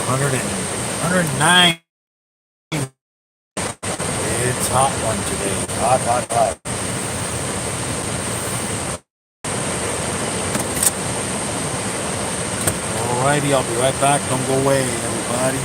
109. It's hot one today. Hot, hot, hot. Alrighty, I'll be right back. Don't go away, everybody.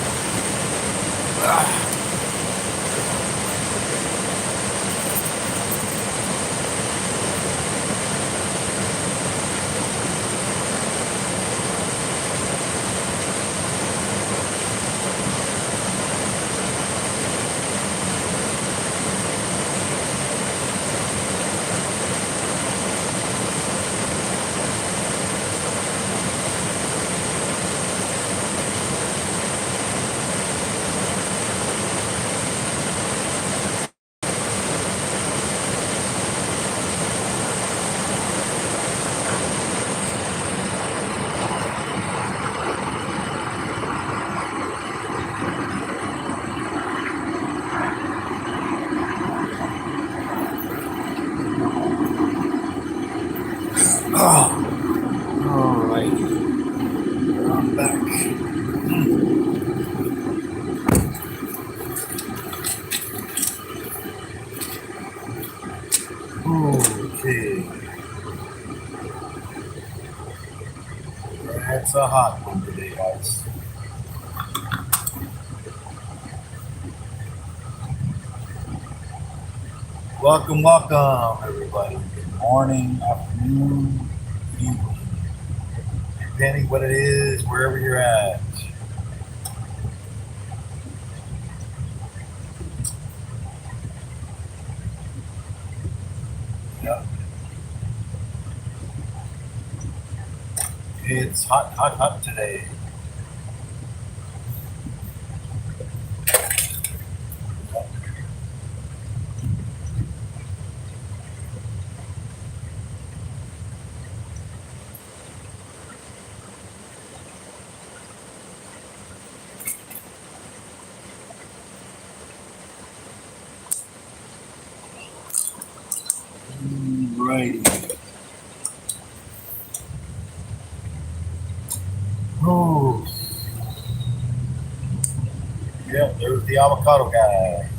Alright, I'm back. Okay. That's a hot one today, guys. Welcome, welcome, everybody. Good morning, afternoon, evening, depending what it is, wherever you're at. Yep. It's hot, hot, hot today. Yep. Righty. Oh. Yep, there's the avocado guy.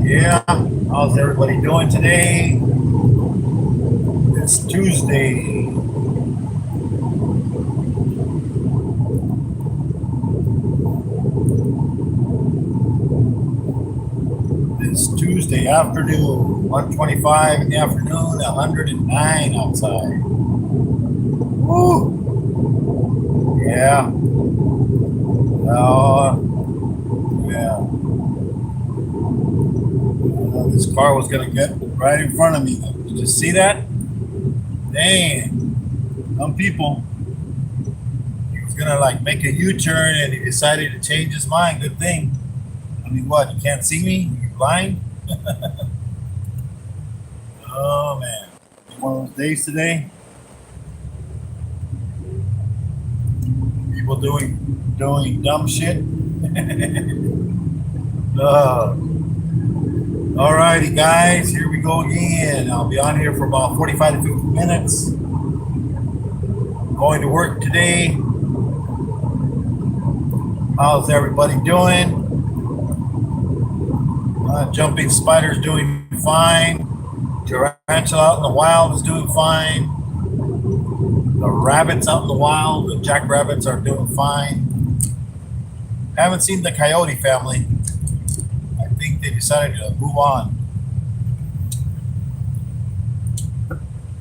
Yeah, how's everybody doing today? It's Tuesday. It's Tuesday afternoon, 1:25 in the afternoon, 109 outside. Woo! Yeah. Yeah. This car was gonna get right in front of me. Did you see that? Dang. Some people. He was gonna like make a U-turn and he decided to change his mind. Good thing. I mean, what? You can't see me? You're blind? Oh man. One of those days today. People doing dumb shit. Alrighty, guys, here we go again. I'll be on here for about 45 to 50 minutes. Going to work today. How's everybody doing? Jumping spider's doing fine. Tarantula out in the wild is doing fine. The rabbits out in the wild, the jackrabbits are doing fine. Haven't seen the coyote family. I think they decided to move on.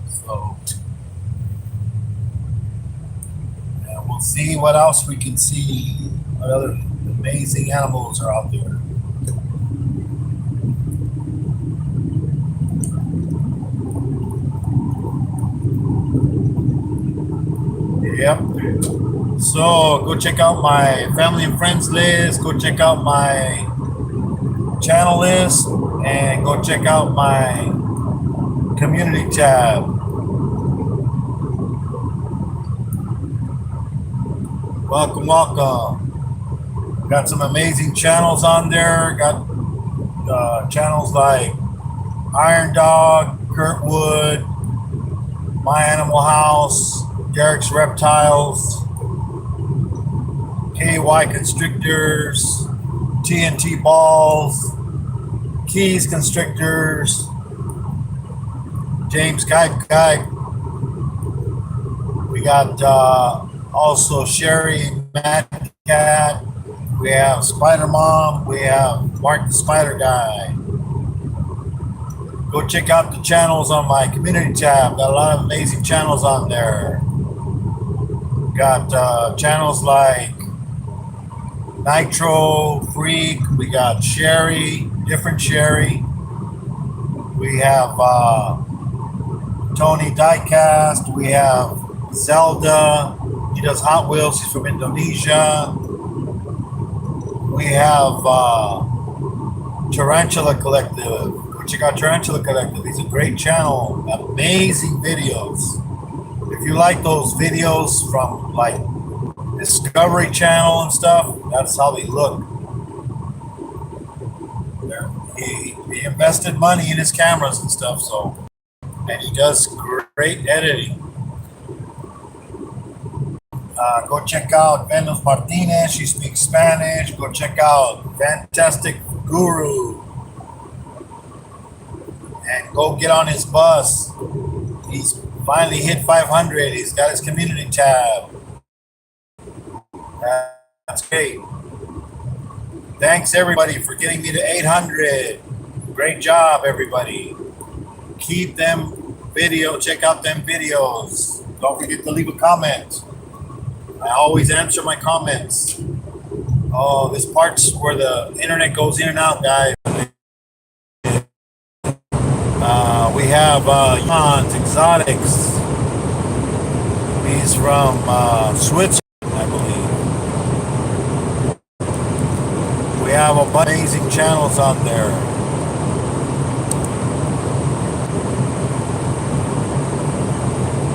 So, yeah, we'll see what else we can see. What other amazing animals are out there. Yep. So go check out my family and friends list. Go check out my channel list, and go check out my community tab. Welcome, welcome. Got some amazing channels on there. Got channels like Iron Dog, Kurtwood, My Animal House, Derek's Reptiles, KY Constrictors, TNT Balls, Keys Constrictors, James Guy. We got also Sherry Mad Cat. We have Spider Mom. We have Mark the Spider Guy. Go check out the channels on my community tab. Got a lot of amazing channels on there. Got channels like Nitro Freak. We got Sherry, different Sherry. We have Tony Diecast. We have Zelda. He does Hot Wheels. He's from Indonesia. We have Tarantula Collective. Check out Tarantula Collective. He's a great channel. Amazing videos. If you like those videos from like Discovery Channel and stuff, that's how they look. He invested money in his cameras and stuff, so, and he does great editing. Go check out Venus Martinez. She speaks Spanish. Go check out Fantastic Guru. And go get on his bus. He's finally hit 500. He's got his community tab. That's great. Thanks everybody for getting me to 800. Great job, everybody. Keep them check out them videos. Don't forget to leave a comment. I always answer my comments. Oh, this part's where the internet goes in and out, guys. We have Hans Exotics. He's from Switzerland, I believe. We have amazing channels on there.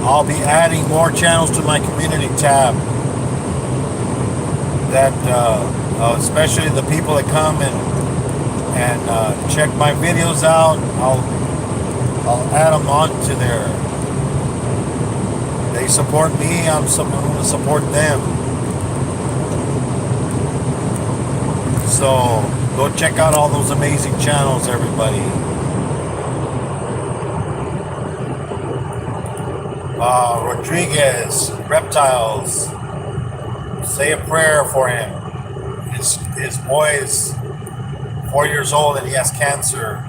I'll be adding more channels to my community tab. That especially the people that come and check my videos out, I'll add them onto there. They support me, I'm going to support them. So go check out all those amazing channels, everybody. Rodriguez, Reptiles. Say a prayer for him. His boy is 4 years old and he has cancer.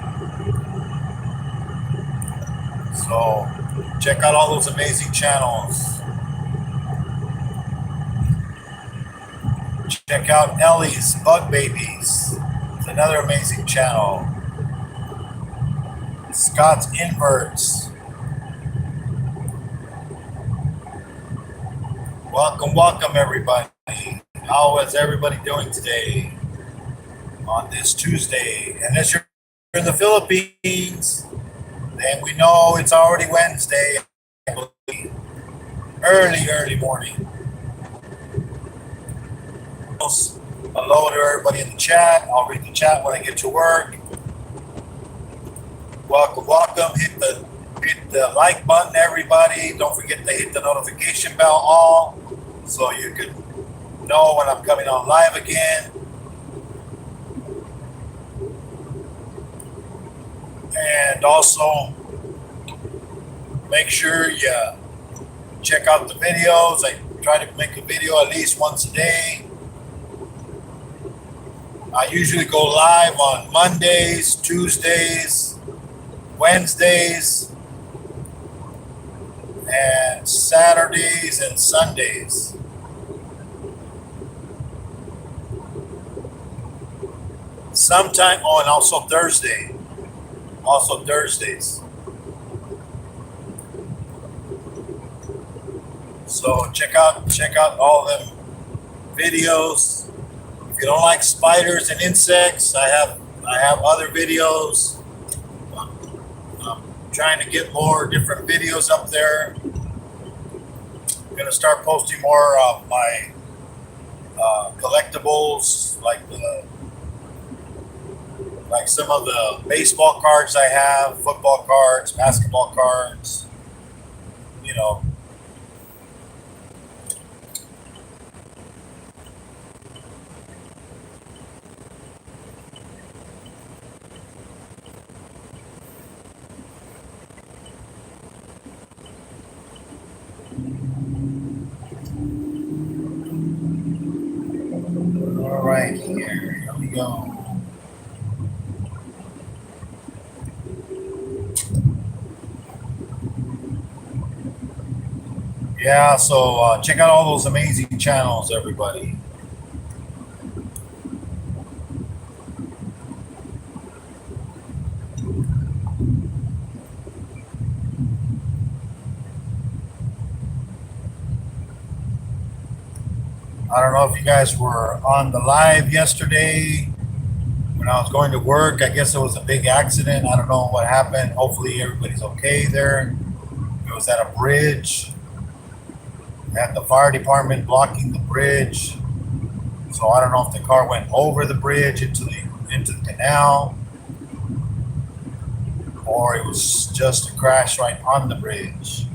So check out all those amazing channels. Check out Ellie's Bug Babies. It's another amazing channel. Scott's Inverts. Welcome, welcome everybody. How is everybody doing today on this Tuesday? Unless you're in the Philippines, then we know it's already Wednesday. Early morning. Hello to everybody in the chat. I'll read the chat when I get to work. Welcome, welcome. Hit the like button, everybody. Don't forget to hit the notification bell all, so you can know when I'm coming on live again. And also make sure you check out the videos. I try to make a video at least once a day. I usually go live on Mondays, Tuesdays, Wednesdays, and Saturdays and Sundays. Sometime, and also Thursday. Also Thursdays. So check out all them videos. If you don't like spiders and insects, I have other videos. I'm trying to get more different videos up there. I'm gonna start posting more of my collectibles, like some of the baseball cards I have, football cards, basketball cards. You know, all right, here we go. Yeah, so check out all those amazing channels, everybody. I don't know if you guys were on the live yesterday when I was going to work. I guess it was a big accident. I don't know what happened. Hopefully everybody's okay there. It was at a bridge. Had the fire department blocking the bridge. So I don't know if the car went over the bridge into the canal, or it was just a crash right on the bridge.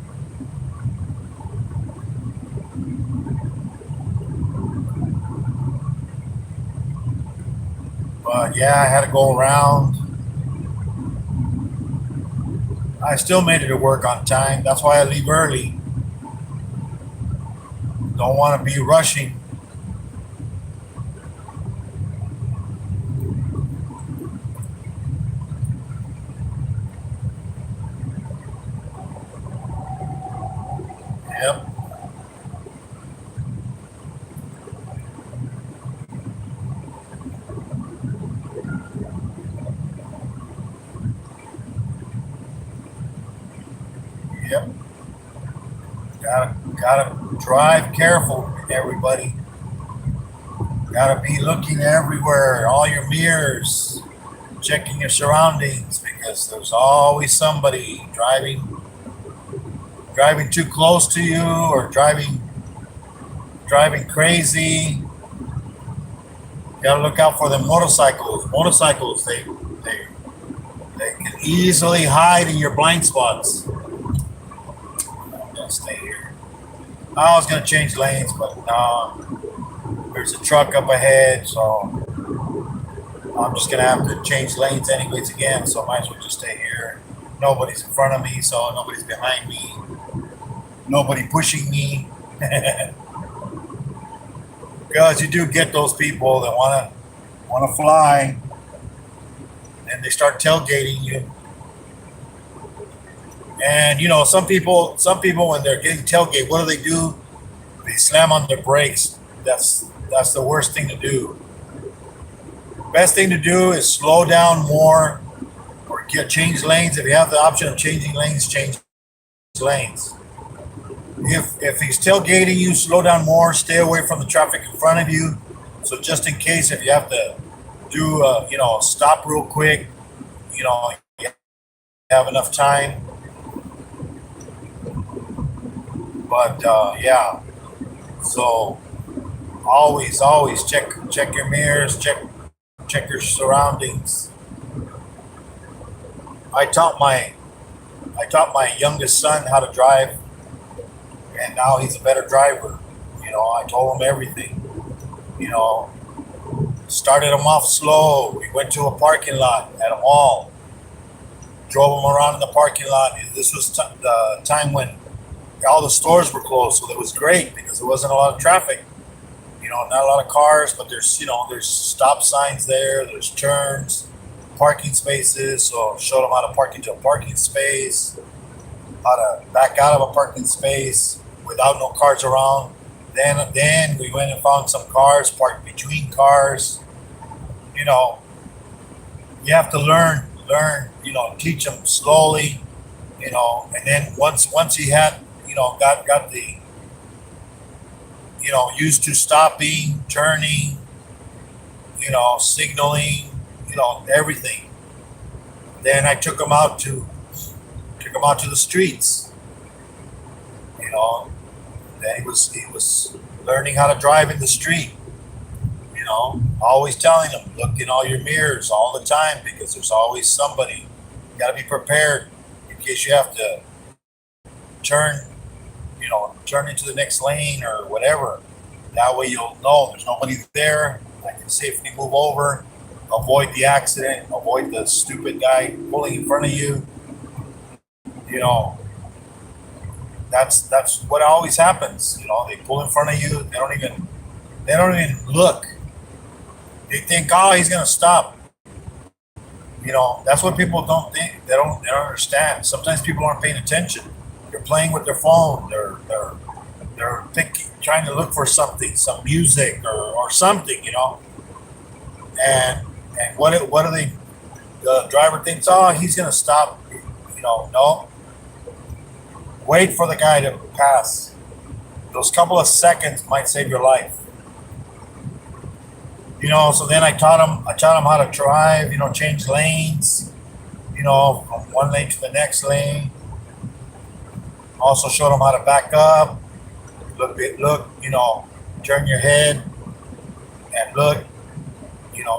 But yeah, I had to go around. I still made it to work on time. That's why I leave early. Don't want to be rushing. Yep. Yep. Gotta drive careful, everybody. Gotta be looking everywhere, all your mirrors, checking your surroundings, because there's always somebody driving too close to you, or driving crazy. You gotta look out for the motorcycles. Motorcycles, they can easily hide in your blind spots. I'm gonna stay here. I was gonna change lanes, but no, there's a truck up ahead, so I'm just gonna have to change lanes anyways again. So I might as well just stay here. Nobody's in front of me, so nobody's behind me. Nobody pushing me. Because you do get those people that wanna fly, and they start tailgating you. And you know, some people when they're getting tailgate, what do? They slam on their brakes. That's the worst thing to do. Best thing to do is slow down more, or change lanes. If you have the option of changing lanes, change lanes. If he's tailgating you, slow down more. Stay away from the traffic in front of you. So just in case, if you have to do stop real quick, you have enough time. But yeah, so always check your mirrors, check your surroundings. I taught my youngest son how to drive, and now he's a better driver. I told him everything. Started him off slow. We went to a parking lot at a mall, drove him around in the parking lot. This was the time when all the stores were closed, so it was great because there wasn't a lot of traffic. Not a lot of cars, but there's stop signs there. There's turns, parking spaces. So I showed them how to park into a parking space, how to back out of a parking space without no cars around. Then we went and found some cars parked between cars. You have to learn. Teach them slowly. And then once he had got used to stopping, turning, signaling, everything. Then I took him out to the streets. You know, then he was learning how to drive in the street. Always telling him, look in all your mirrors all the time because there's always somebody. You got to be prepared in case you have to turn, turn into the next lane or whatever. That way you'll know there's nobody there. I can safely move over, avoid the accident, avoid the stupid guy pulling in front of you. That's what always happens. They pull in front of you. They don't even look. They think, oh, he's gonna stop. That's what people don't think. They don't understand. Sometimes people aren't paying attention. They're playing with their phone. They're thinking, trying to look for something, some music or something, And what do they? The driver thinks, oh, he's gonna stop. No. Wait for the guy to pass. Those couple of seconds might save your life. So then I taught him how to drive, change lanes, from one lane to the next lane. Also showed him how to back up, look, turn your head and look,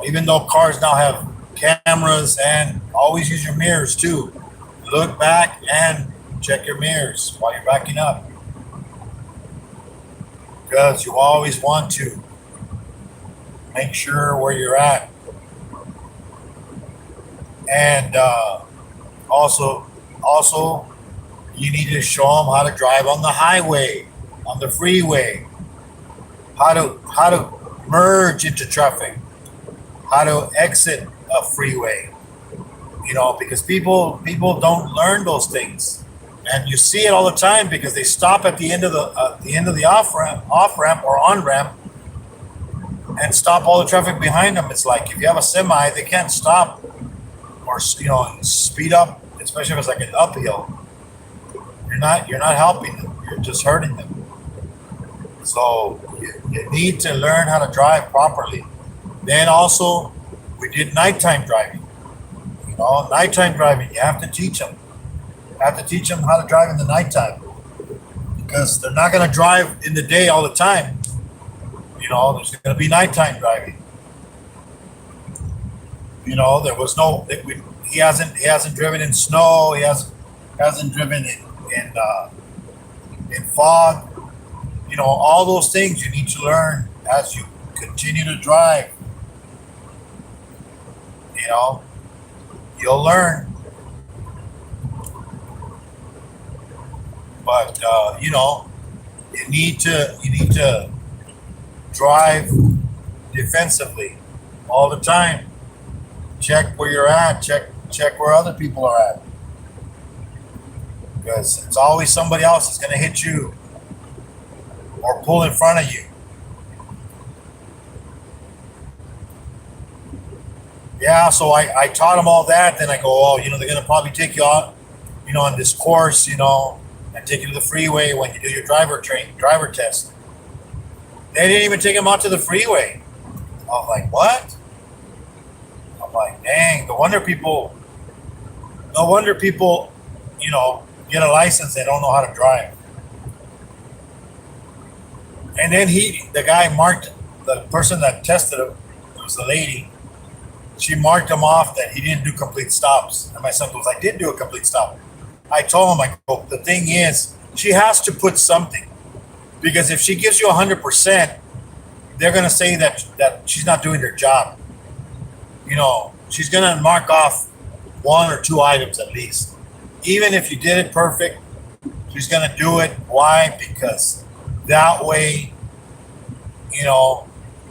even though cars now have cameras, and always use your mirrors too. Look back and check your mirrors while you're backing up. Because you always want to make sure where you're at. And also, you need to show them how to drive on the highway, on the freeway, how to merge into traffic, how to exit a freeway. Because people don't learn those things, and you see it all the time because they stop at the end of the off ramp or on ramp, and stop all the traffic behind them. It's like if you have a semi, they can't stop or speed up, especially if it's like an uphill. You're not helping them. You're just hurting them. So you need to learn how to drive properly. Then also, we did nighttime driving. Nighttime driving. You have to teach them. You have to teach them how to drive in the nighttime because they're not going to drive in the day all the time. There's going to be nighttime driving. There was no. He hasn't driven in snow. He hasn't driven in fog. All those things you need to learn as you continue to drive. You'll learn. But you need to drive defensively all the time. Check where you're at. Check where other people are at. Because it's always somebody else that's going to hit you or pull in front of you. Yeah, so I taught them all that. Then I go, oh, they're going to probably take you out, on this course, and take you to the freeway when you do your driver test. They didn't even take him out to the freeway. I was like, what? I'm like, dang, no wonder people, get a license, they don't know how to drive. And then the guy marked, the person that tested him, it was the lady, she marked him off that he didn't do complete stops. And my son goes, I did do a complete stop. I told him, the thing is, she has to put something. Because if she gives you 100%, they're going to say that she's not doing her job. She's going to mark off one or two items at least. Even if you did it perfect, she's going to do it. Why? Because that way,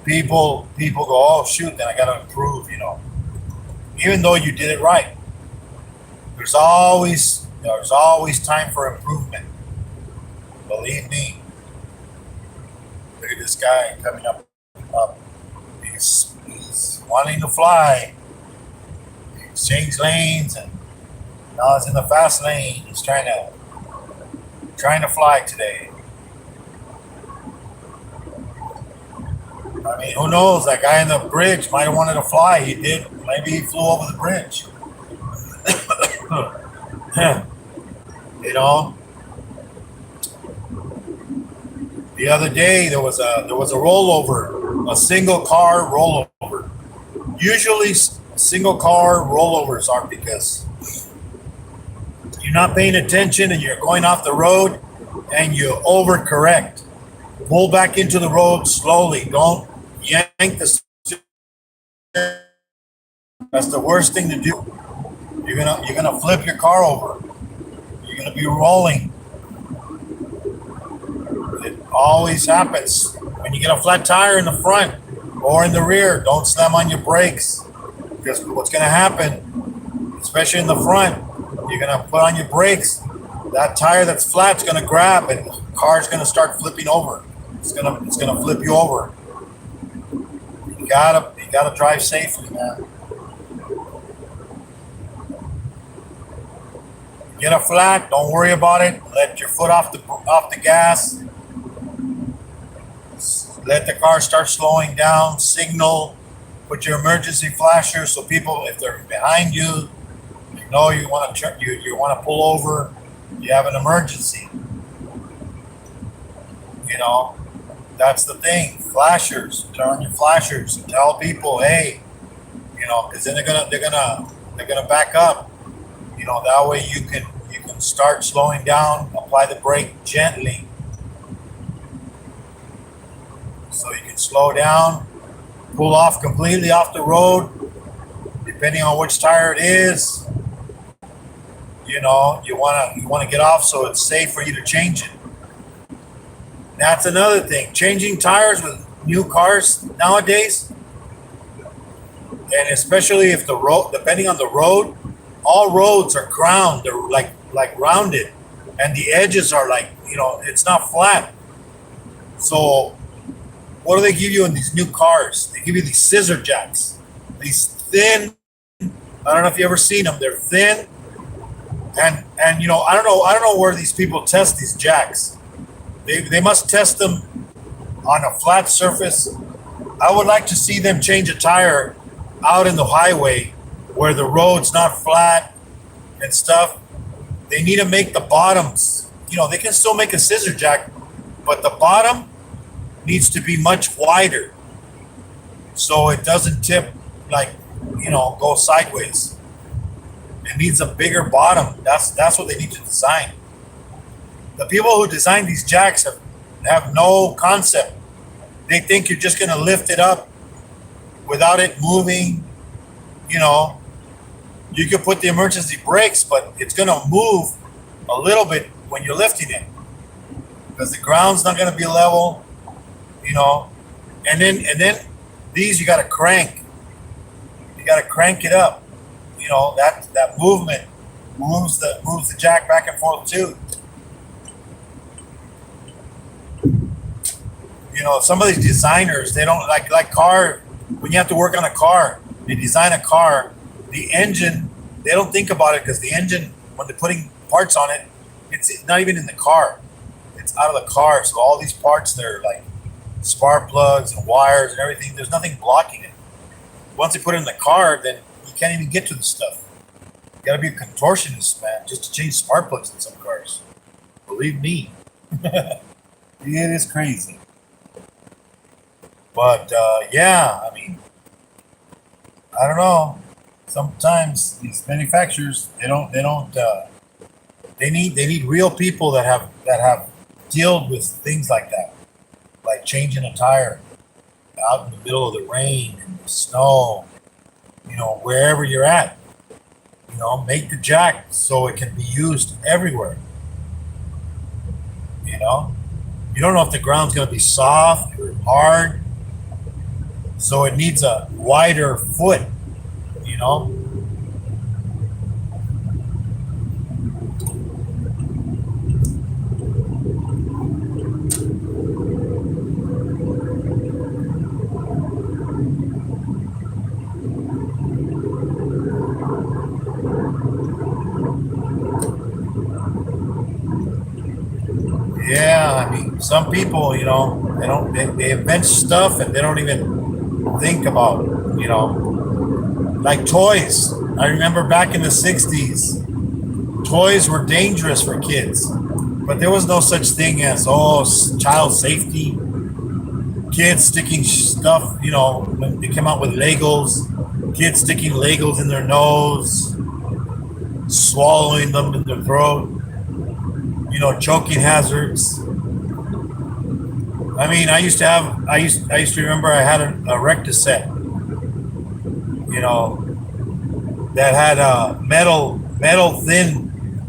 people go, oh, shoot, then I got to improve, Even though you did it right. There's always time for improvement. Believe me. Look at this guy coming up. He's wanting to fly. He's changed lanes and now he's in the fast lane. He's trying to fly today. I mean, who knows? That guy in the bridge might have wanted to fly. He did. Maybe he flew over the bridge. You know, the other day there was a rollover, a single car rollover. Usually, single car rollovers are because you're not paying attention and you're going off the road and you overcorrect. Pull back into the road slowly. Don't yank the. That's the worst thing to do. You're gonna flip your car over. You're gonna be rolling. It always happens when you get a flat tire in the front or in the rear. Don't slam on your brakes because what's gonna happen, especially in the front, you're gonna put on your brakes. That tire that's flat's gonna grab and the car's gonna start flipping over. It's gonna flip you over. You gotta drive safely, man. Get a flat. Don't worry about it. Let your foot off the gas. Let the car start slowing down. Signal. Put your emergency flasher so people, if they're behind you, you know you want to pull over. You have an emergency. You know, that's the thing. Flashers. Turn on your flashers. Tell people, hey, you know, because then they're gonna back up. You know, that way you can start slowing down, apply the brake gently. So you can slow down, pull off completely off the road, depending on which tire it is. You know, you wanna get off so it's safe for you to change it. That's another thing. Changing tires with new cars nowadays, and especially if the road, depending on the road, all roads are crowned. They're like rounded, and the edges are like, you know, it's not flat. So what do they give you in these new cars? They give you these scissor jacks, these thin. I don't know if you ever seen them. They're thin, and you know, I don't know where these people test these jacks. They must test them on a flat surface. I would like to see them change a tire out in the highway where the road's not flat and stuff. They need to make the bottoms, you know, they can still make a scissor jack, but the bottom needs to be much wider so it doesn't tip, like, you know, go sideways. It needs a bigger bottom. That's what they need to design. The people who design these jacks have no concept. They think you're just going to lift it up without it moving. You know, you could put the emergency brakes, but it's going to move a little bit when you're lifting it because the ground's not going to be level, you know. And then these you got to crank. You got to crank it up. You know, that movement moves the jack back and forth too. You know, some of these designers, they don't like car. When you have to work on a car, they design a car. The engine, they don't think about it because the engine, when they're putting parts on it, it's not even in the car. It's out of the car. So all these parts, they're like spark plugs and wires and everything. There's nothing blocking it. Once they put it in the car, then you can't even get to the stuff. You got to be a contortionist, man, just to change spark plugs in some cars. Believe me. It is crazy. But yeah, I mean, I don't know. Sometimes these manufacturers, they need real people that have dealt with things like that, like changing a tire out in the middle of the rain and the snow, you know, wherever you're at. You know, make the jack so it can be used everywhere. You know, you don't know if the ground's going to be soft or hard. So it needs a wider foot, you know. Yeah, I mean, some people, you know, They invent stuff and they don't even think about, like toys. I remember back in the 60s, toys were dangerous for kids, but there was no such thing as, child safety. Kids sticking stuff, when they came out with Legos, kids sticking Legos in their nose, swallowing them in their throat, choking hazards. I mean, I used to remember I had a Recta set, that had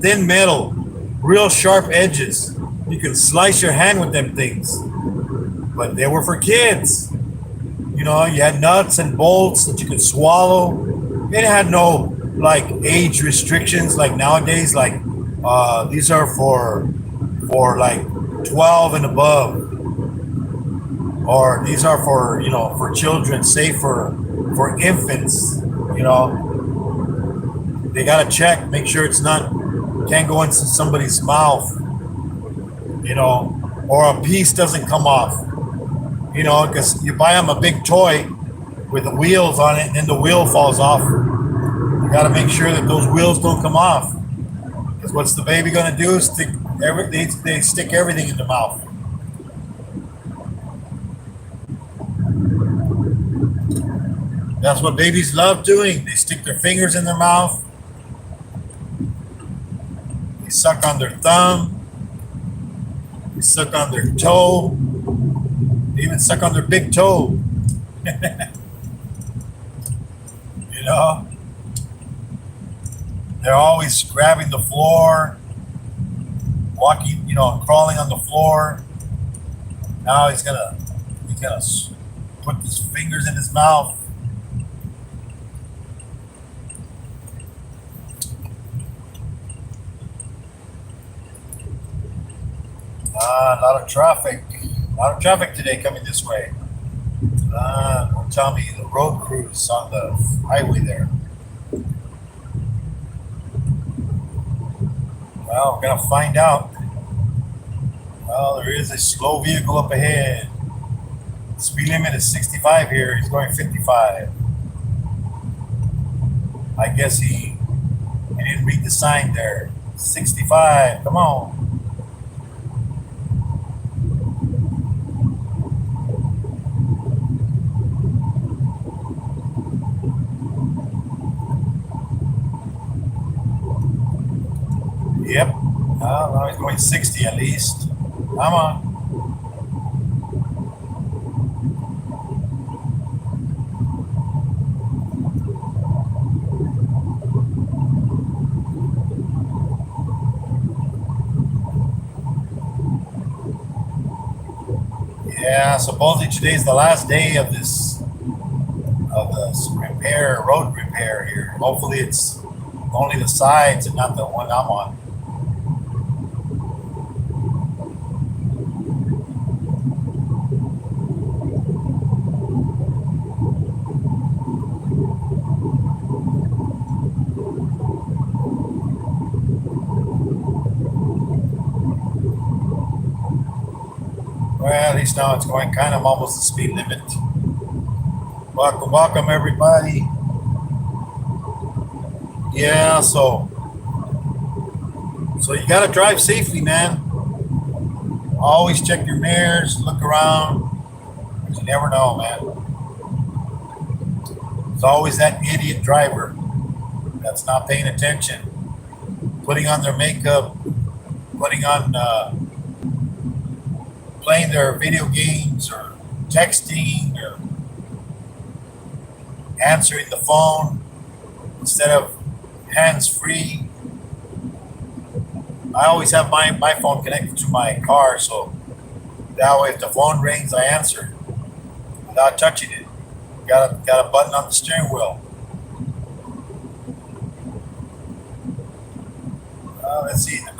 thin metal, real sharp edges. You could slice your hand with them things, but they were for kids. You had nuts and bolts that you could swallow. It had no like age restrictions like nowadays. Like these are for like 12 and above, or these are for for children, safe for infants. They gotta check, make sure it's not can't go into somebody's mouth. Or a piece doesn't come off. Because you buy them a big toy with the wheels on it, and then the wheel falls off. You got to make sure that those wheels don't come off. Because what's the baby going to do? They stick everything in the mouth. That's what babies love doing. They stick their fingers in their mouth. They suck on their thumb. They suck on their toe. They even suck on their big toe. They're always grabbing the floor, walking, crawling on the floor. Now he's gonna put his fingers in his mouth. A lot of traffic. A lot of traffic today coming this way. Don't tell me the road crews on the highway there. Well, we're gonna find out. Well, there is a slow vehicle up ahead. The speed limit is 65 here. He's going 55. I guess he didn't read the sign there. 65. Come on. Yep. Now he's going 60 at least. Come on. Yeah, supposedly today's the last day of this road repair here. Hopefully it's only the sides and not the one I'm on. Well, at least now it's going kind of almost the speed limit. Welcome everybody. Yeah, so you gotta drive safely, man. Always check your mirrors, look around. You never know, man. There's always that idiot driver that's not paying attention, putting on their makeup, playing their video games or texting or answering the phone instead of hands-free. I always have my phone connected to my car, so that way if the phone rings, I answer without touching it. Got a button on the steering wheel. Let's see, the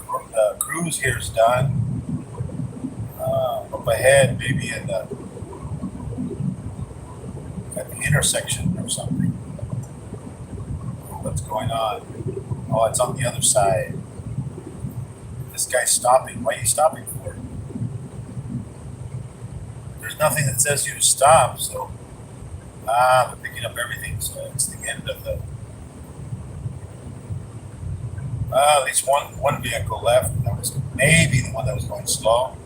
cruise here is done. Up ahead, maybe at the intersection or something. What's going on? Oh, it's on the other side. This guy's stopping. Why are you stopping for? there's nothing that says you to stop. So they're picking up everything. So it's the end of the. At least one vehicle left. And that was maybe the one that was going slow,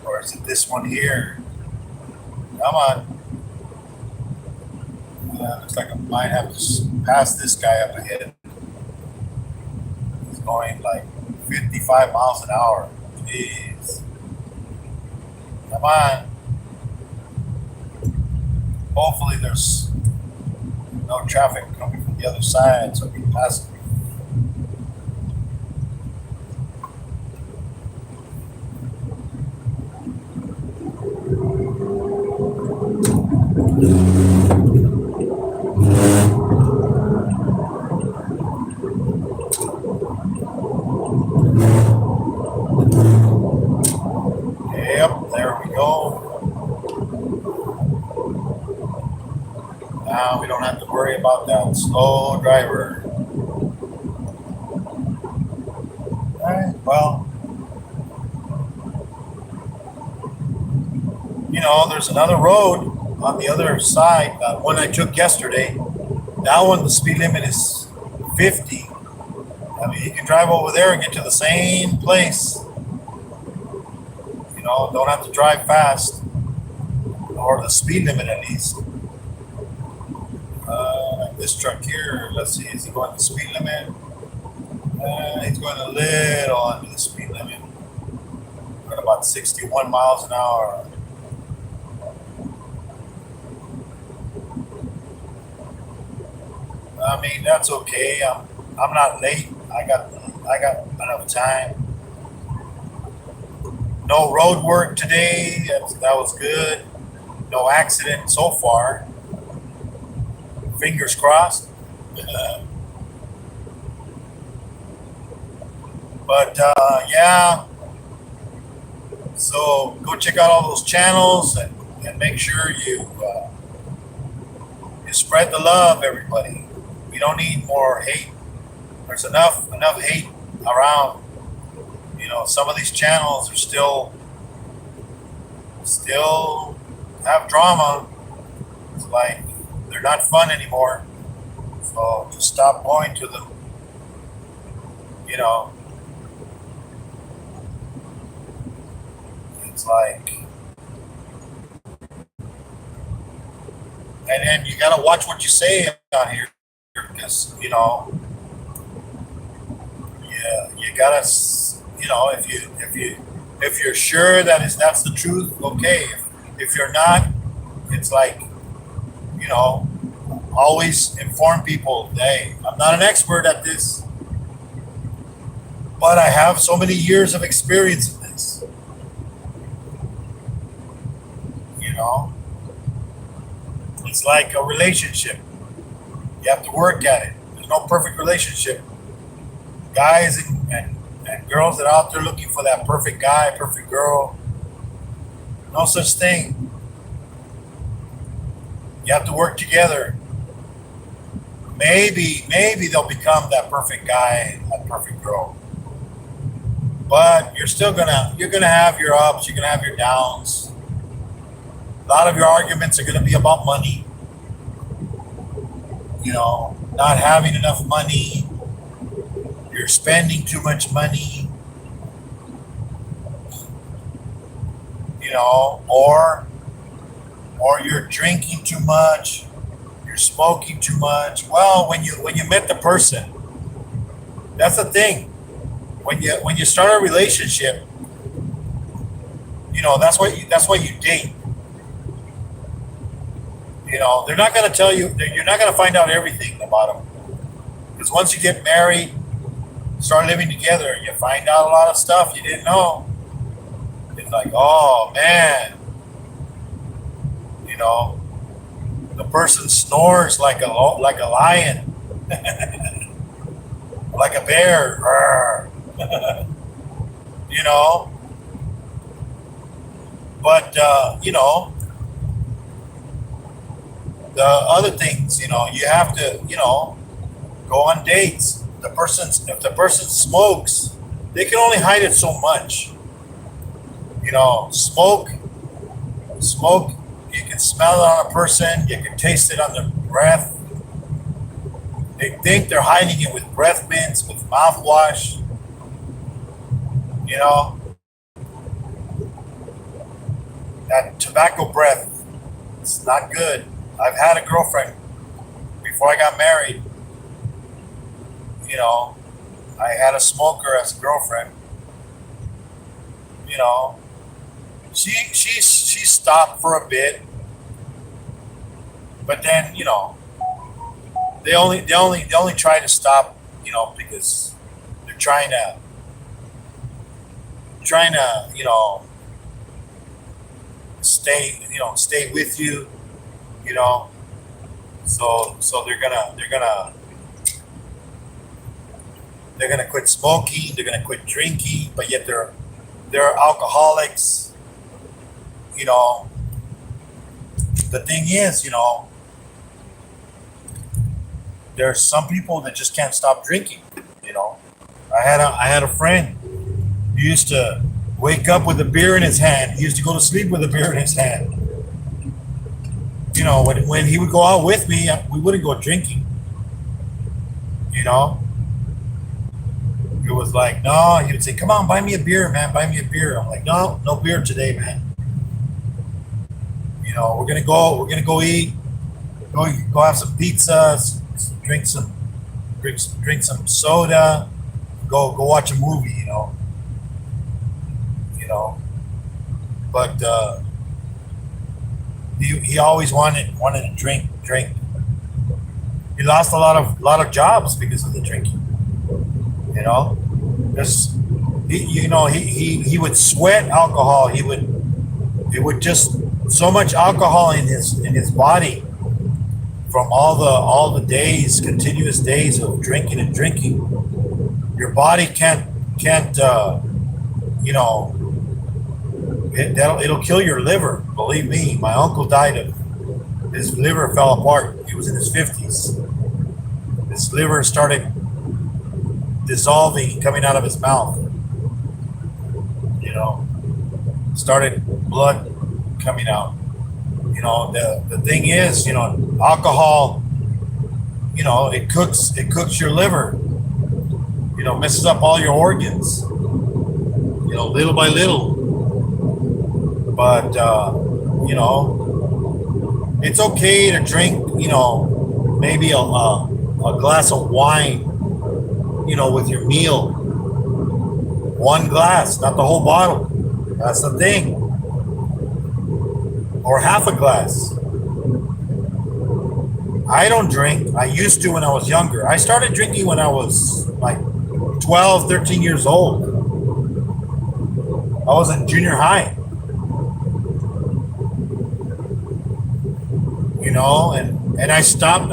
or is it this one here? Come on. Looks like I might have to pass this guy up ahead. He's going like 55 miles an hour. Jeez. Come on. Hopefully there's no traffic coming from the other side so we can pass it. Yep, there we go. Now we don't have to worry about that slow driver. Alright, well, there's another road on the other side, that one I took yesterday. That one, the speed limit is 50. I mean, you can drive over there and get to the same place. Don't have to drive fast, or the speed limit at least. This truck here, let's see, is he going the speed limit? He's going a little under the speed limit. At about 61 miles an hour. I mean, that's okay. I'm not late. I got enough time. No road work today. That was good. No accident so far. Fingers crossed. But yeah. So go check out all those channels and make sure you spread the love, everybody. We don't need more hate. There's enough hate around. Some of these channels are still have drama. It's like they're not fun anymore. So just stop going to them. It's like, and then you gotta watch what you say out here, because yeah, you gotta. If you're sure that's the truth, okay. If you're not, it's like, always inform people. Hey, I'm not an expert at this, but I have so many years of experience in this. It's like a relationship. You have to work at it. There's no perfect relationship. Guys and girls that are out there looking for that perfect guy, perfect girl. No such thing. You have to work together. Maybe they'll become that perfect guy, that perfect girl. But you're gonna have your ups, you're gonna have your downs. A lot of your arguments are gonna be about money. Not having enough money. You're spending too much money. Or you're drinking too much, you're smoking too much. Well, when you met the person, that's the thing. When you start a relationship, that's why you date. They're not going to tell you. You're not going to find out everything about them, because once you get married, start living together, you find out a lot of stuff you didn't know. It's like, oh man, the person snores like a lion, like a bear, But the other things, you have to, go on dates. If the person smokes, they can only hide it so much. Smoke, you can smell it on a person, you can taste it on their breath. They think they're hiding it with breath mints, with mouthwash, you know, that tobacco breath. It's not good. I've had a girlfriend before I got married, you know, I had a smoker as a girlfriend, you know. She stopped for a bit, but then, you know, they only try to stop, you know, because they're trying to, you know, stay with you, you know. So they're gonna quit smoking, they're gonna quit drinking, but yet they're alcoholics, you know. The thing is, you know, there's some people that just can't stop drinking, you know. I had a friend who used to wake up with a beer in his hand. He used to go to sleep with a beer in his hand. You know, when he would go out with me, we wouldn't go drinking. You know, it was like, no, he would say, "Come on, buy me a beer, man, buy me a beer." I'm like, "No, no beer today, man. You know, we're gonna go eat, go have some pizzas, drink some drink some soda, go watch a movie, you know." You know, but he always wanted to drink. He lost a lot of jobs because of the drinking. You know, there's he would sweat alcohol. It would just so much alcohol in his body from all the days, continuous days of drinking and drinking. Your body can't you know, it'll kill your liver. Believe me, my uncle died of his liver fell apart. He was in his 50s. His liver started dissolving, coming out of his mouth. You know, started blood coming out. You know, the thing is, you know, alcohol, you know, it cooks your liver. You know, messes up all your organs. You know, little by little. But you know, it's okay to drink. You know, maybe a glass of wine. You know, with your meal. One glass, not the whole bottle. That's the thing. Or half a glass. I don't drink. I used to when I was younger. I started drinking when I was like 12, 13 years old. I was in junior high. You know, and I stopped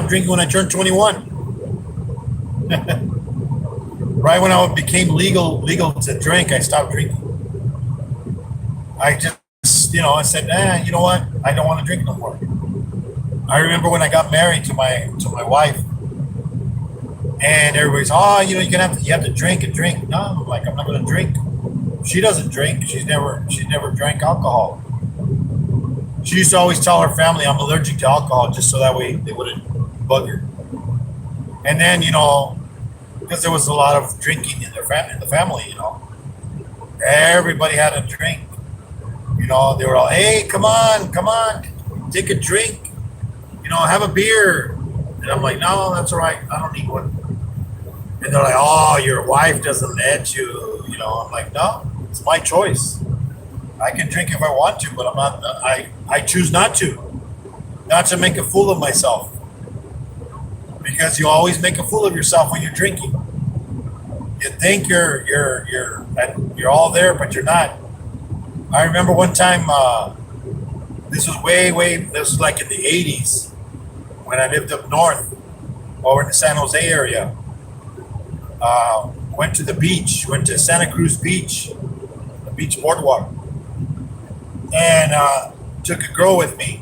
drinking when I turned 21. Right when I became legal to drink, I stopped drinking. I just, you know, I said, you know what? I don't want to drink no more. I remember when I got married to my wife, and everybody's, oh, you know, you have to drink and drink. No, I'm like, I'm not going to drink. She doesn't drink. She's never drank alcohol. She used to always tell her family I'm allergic to alcohol, just so that way they wouldn't bug her. And then, you know, because there was a lot of drinking in the family, you know, everybody had a drink. You know, they were all, hey, come on, take a drink. You know, have a beer. And I'm like, no, that's all right. I don't need one. And they're like, oh, your wife doesn't let you. You know, I'm like, no, it's my choice. I can drink if I want to, but I'm not. I choose not to make a fool of myself. Because you always make a fool of yourself when you're drinking. You think you're all there, but you're not. I remember one time. This was like in the 80s when I lived up north, over in the San Jose area. Went to the beach, went to Santa Cruz Beach, the beach boardwalk, and took a girl with me.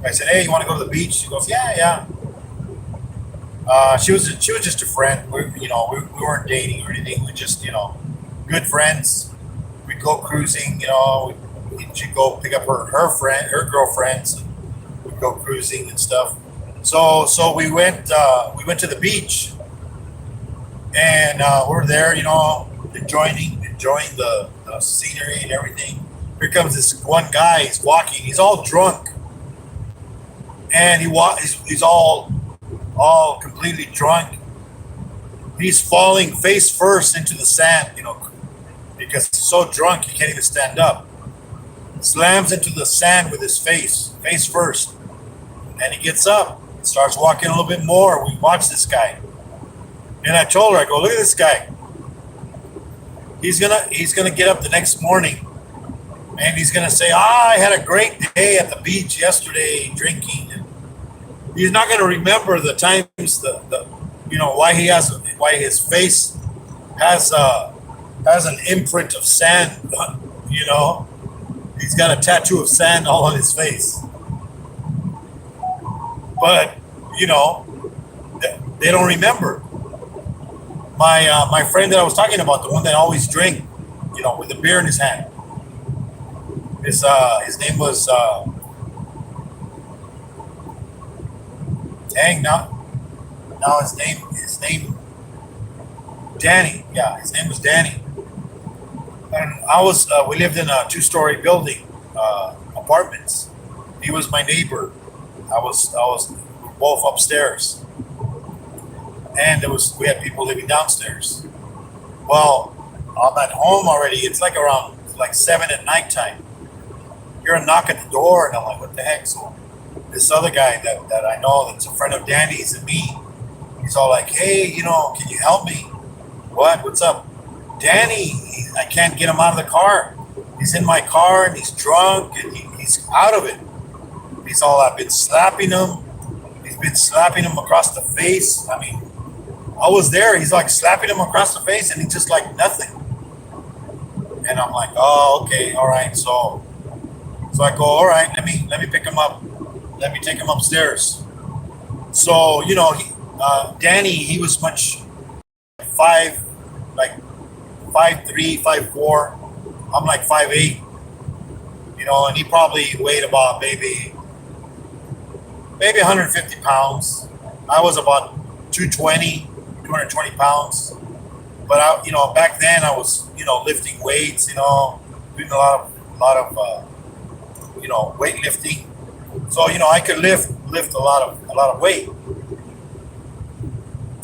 I said, hey, you want to go to the beach? She goes, yeah. She was just a friend. We weren't dating or anything. We just, you know, good friends. We'd go cruising, you know, she'd go pick up her girlfriends, and we'd go cruising and stuff. So we went to the beach, and we're there, enjoying the scenery and everything. Here comes this one guy. He's walking. He's all drunk, and he's all completely drunk. He's falling face first into the sand, because he's so drunk he can't even stand up. Slams into the sand with his face first, and he gets up, starts walking a little bit more. We watch this guy, and I told her, I go, look at this guy. He's gonna get up the next morning, and he's gonna say, I had a great day at the beach yesterday drinking. And he's not gonna remember the times why his face has an imprint of sand. He's got a tattoo of sand all on his face. But they don't remember. My friend that I was talking about, the one that always drank, with the beer in his hand. His name was now his name Danny. Yeah, his name was Danny. And we lived in a 2-story building, apartments. He was my neighbor. I was we were both upstairs, and we had people living downstairs. Well, I'm at home already. It's like around 7 at nighttime. Hear a knock at the door, and I'm like, what the heck? So this other guy that I know, that's a friend of Danny's and me, he's all like, hey, can you help me? What's up? Danny, I can't get him out of the car. He's in my car, and he's drunk, and he's out of it. He's all, I've been slapping him. He's been slapping him across the face. I mean, I was there. He's like slapping him across the face, and he's just like nothing. And I'm like, oh, okay, all right. So I go, all right, let me pick him up. Let me take him upstairs. So Danny, he was much 5'3", 5'4". I'm like 5'8", and he probably weighed about maybe 150 pounds. I was about 220 pounds. But back then I was, lifting weights, doing a lot of weightlifting. So, I could lift a lot of weight.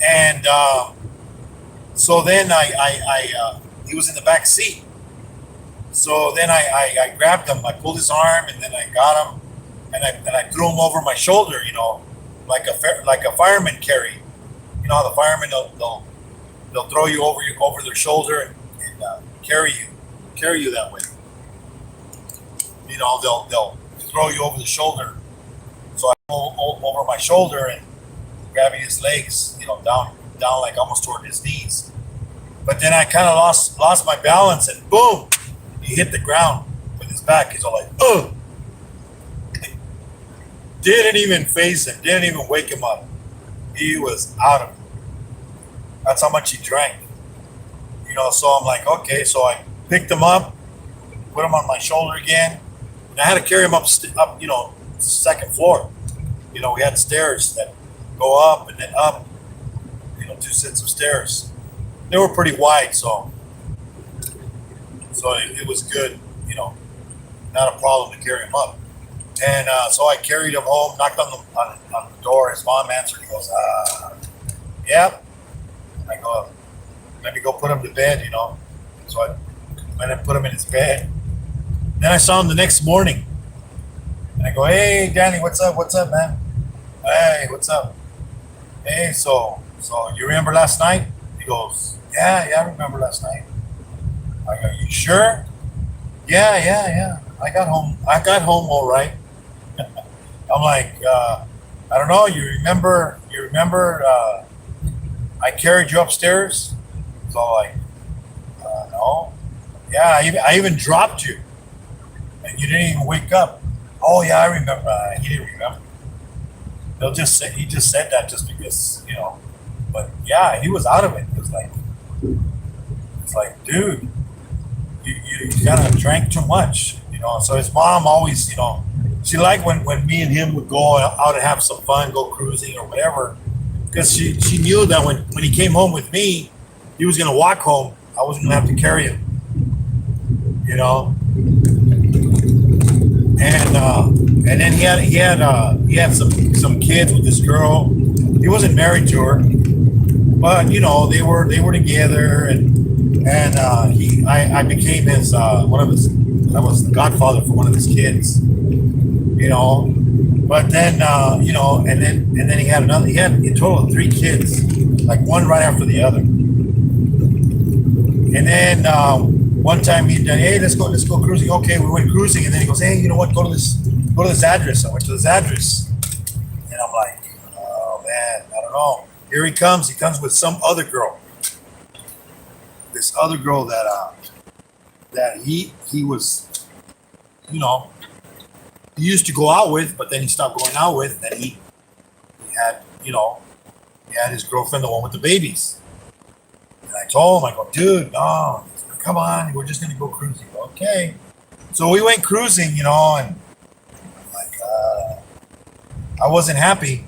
And so then he was in the back seat. So then I grabbed him, I pulled his arm, and then I got him, and I threw him over my shoulder, like a fireman carry. The firemen, they'll throw you over their shoulder and carry you that way. They'll throw you over the shoulder. So I go over my shoulder and grabbing his legs, down like almost toward his knees. But then I kind of lost my balance, and boom, he hit the ground with his back. He's all like, ugh. Didn't even face him, didn't even wake him up. He was out of it. That's how much he drank. So I'm like, okay. So I picked him up, put him on my shoulder again, and I had to carry him up, second floor. We had stairs that go up and then up, 2 sets of stairs. They were pretty wide, so it was good, not a problem to carry him up. And so I carried him home, knocked on the door. His mom answered. He goes, yep. I go, let me go put him to bed, So I went and put him in his bed. Then I saw him the next morning. And I go, hey, Danny, what's up? What's up, man? Hey, what's up? Hey, so you remember last night? He goes, yeah, I remember last night. I go, you sure? Yeah. I got home all right. I'm like, I don't know. You remember? I carried you upstairs. So like, no. Yeah, I even dropped you, and you didn't even wake up. Oh yeah, I remember. He didn't remember. He just said that just because, But yeah, he was out of it. It's like, dude, you kind of drank too much. So his mom always, she liked when me and him would go out and have some fun, go cruising or whatever, because she knew that when he came home with me, he was gonna walk home. I wasn't gonna have to carry him, you know. And then he had some kids with this girl. He wasn't married to her, but they were together, and I became his one of his I was the godfather for one of his kids, but then and then he had a total of three kids, like one right after the other. And then one time he did, hey, let's go cruising. Okay, we went cruising, and then he goes, hey, you know what, go to this address. I went to this address, and I'm like, oh man, I don't know. Here he comes with some other girl, this other girl that he was, he used to go out with, but then he stopped going out with. Then he had, he had his girlfriend, the one with the babies. And I told him, I go, dude, no, come on, we're just gonna go cruising. Okay. So we went cruising, and like I wasn't happy.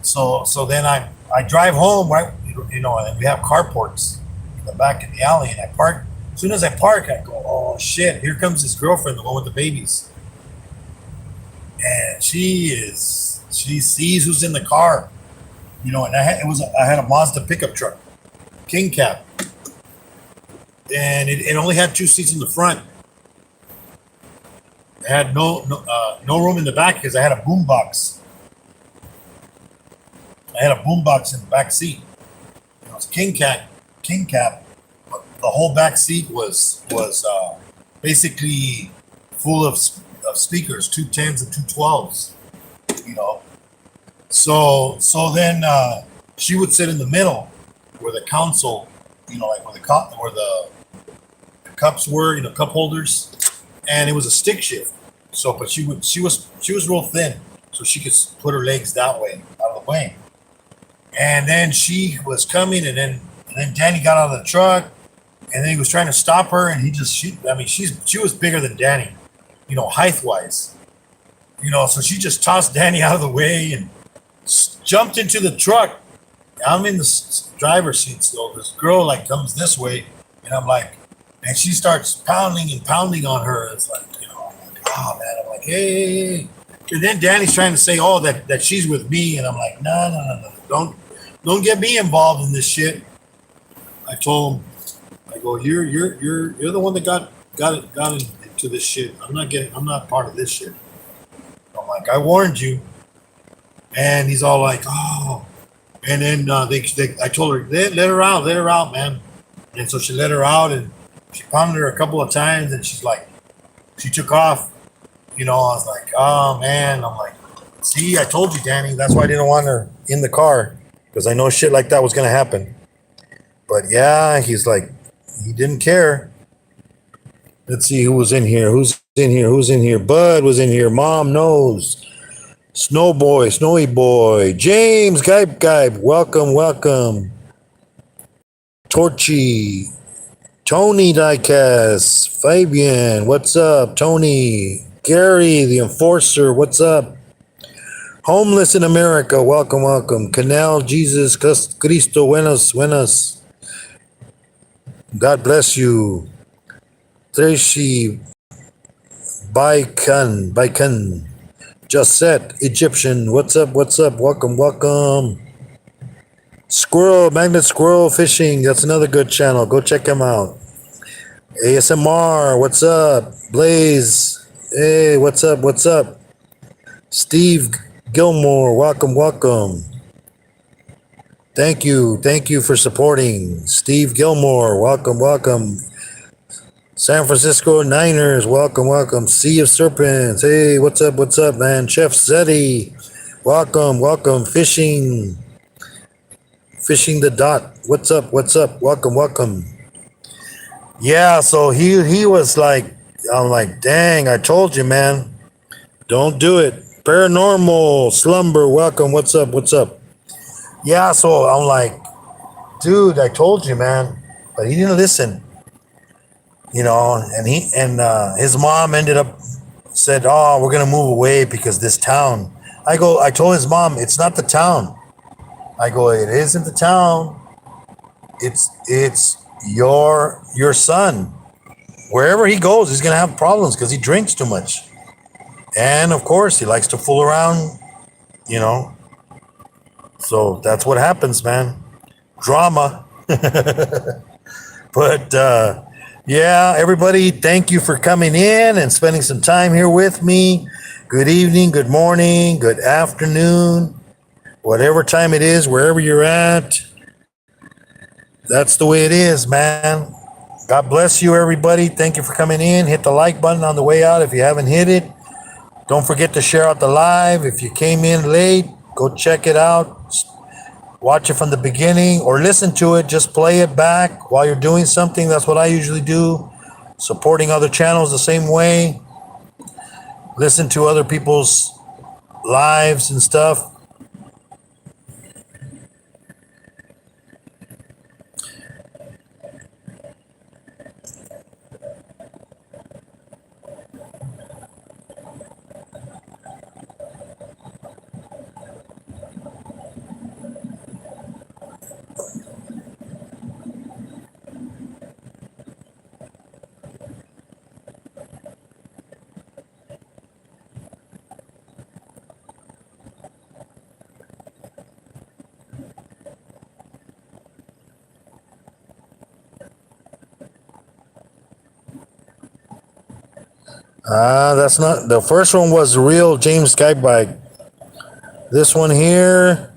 So then I drive home, right? And we have carports in the back of the alley, and I park. As soon as I park, I go, oh shit, here comes his girlfriend, the one with the babies. And she sees who's in the car, and I had a Mazda pickup truck, King Cab, and it only had two seats in the front. I had no room in the back because I had a boombox. I had a boombox in the back seat. It's King Cab. But the whole back seat was basically full of speakers, 210s and 212s. So then she would sit in the middle where the console, like where the cups were, cup holders, and it was a stick shift. So, but she was real thin, so she could put her legs that way, out of the way. And then she was coming, and then Danny got out of the truck, and then he was trying to stop her, and she was bigger than Danny, height wise, so she just tossed Danny out of the way and jumped into the truck. I'm in the driver's seat, so this girl like comes this way, and I'm like, and she starts pounding on her. It's like, I'm like, oh man, I'm like, hey. And then Danny's trying to say, oh, that she's with me, and I'm like, no, don't get me involved in this shit. I told him, I go, you're the one that got into this shit. I'm not part of this shit. I'm like, I warned you. And he's all like, oh. And then I told her, let her out, man. And so she let her out, and she pounded her a couple of times, and she took off. I was like, oh man. I'm like, see, I told you, Danny. That's why I didn't want her in the car, because I know shit like that was gonna happen. But yeah, he's like, he didn't care. Let's see who was in here. Who's in here? Bud was in here. Mom knows. Snowy boy. James, Gype. Welcome. Torchy. Tony Diecast. Fabian, what's up? Tony. Gary, the Enforcer, what's up? Homeless in America, welcome. Canal Jesus Cristo, buenos. God bless you. Tracy Baikan. Josette, Egyptian, what's up? Welcome. Squirrel, Magnet Squirrel Fishing, that's another good channel. Go check him out. ASMR, what's up? Blaze, hey, what's up? Steve Gilmore, welcome. Thank you for supporting. Steve Gilmore, welcome. San Francisco Niners, welcome. Sea of Serpents, hey, what's up, man? Chef Zeddy, welcome. Fishing the Dot, what's up? Welcome. Yeah, so he was like, I'm like, dang, I told you, man, don't do it. Paranormal Slumber, welcome, what's up? Yeah, so I'm like, dude, I told you, man, but he didn't listen. and his mom ended up said, "Oh, we're gonna move away because this town." I told his mom, "It's not the town." I go, "It isn't the town. It's your son. Wherever he goes, he's gonna have problems because he drinks too much, and of course, he likes to fool around. You know, so that's what happens, man. Drama." But yeah, everybody, thank you for coming in and spending some time here with me. Good evening, good morning, good afternoon, whatever time it is, wherever you're at. That's the way it is, man. God bless you, everybody. Thank you for coming in. Hit the like button on the way out if you haven't hit it. Don't forget to share out the live. If you came in late, go check it out. Watch it from the beginning or listen to it. Just play it back while you're doing something. That's what I usually do. Supporting other channels the same way. Listen to other people's lives and stuff. That's not the first one. Was the real James Skype bike. This one here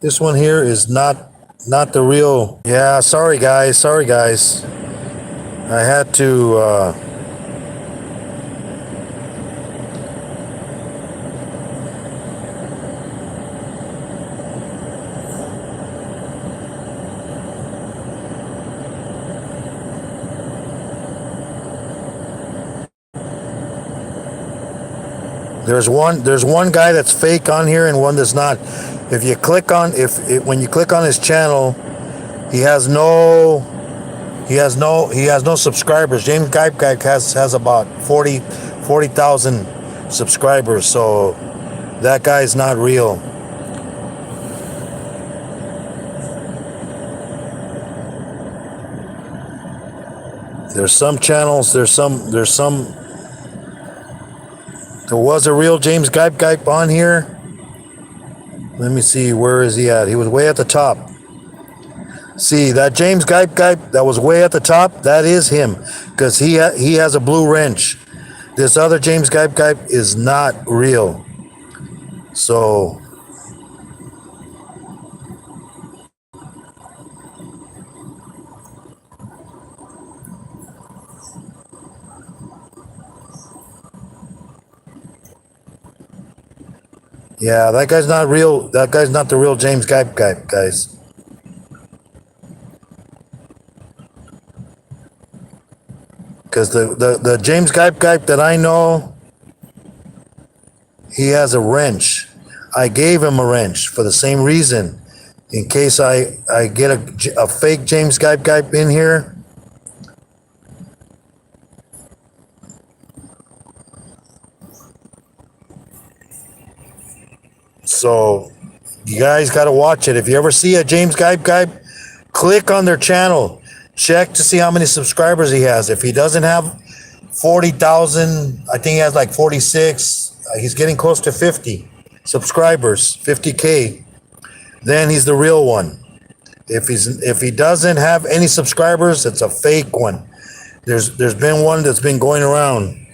is not the real. Yeah, sorry guys. I had to there's one guy that's fake on here and one that's not. If you click on when you click on his channel, he has no subscribers. James Guype has about 40,000 subscribers, so that guy's not real. There's some channels, there was a real James Guype on here. Let me see, where is he at? He was way at the top. See, that James Guype that was way at the top, that is him, because he has a blue wrench. This other James Guype is not real. So yeah, that guy's not real. That guy's not the real James Guype, guys. Because the James Guype that I know, he has a wrench. I gave him a wrench for the same reason. In case I get a fake James Guype in here. So you guys got to watch it. If you ever see a James Guype, click on their channel. Check to see how many subscribers he has. If he doesn't have 40,000, I think he has like 46. He's getting close to 50 subscribers, 50K. Then he's the real one. If he doesn't have any subscribers, it's a fake one. There's been one that's been going around.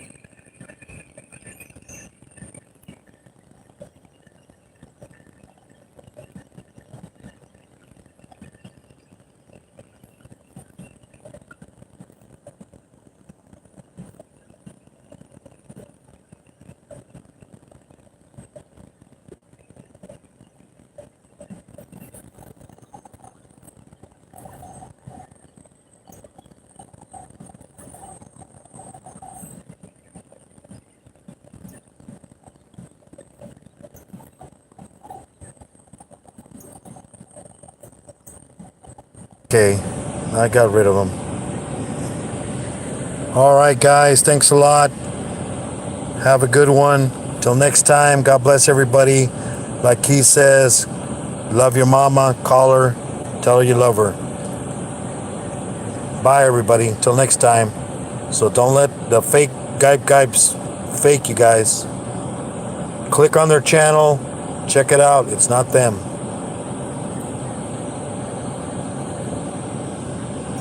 Okay, I got rid of him. All right, guys. Thanks a lot. Have a good one. Till next time, God bless everybody. Like Keith says, love your mama. Call her. Tell her you love her. Bye, everybody. Till next time. So don't let the fake guys fake you guys. Click on their channel. Check it out. It's not them.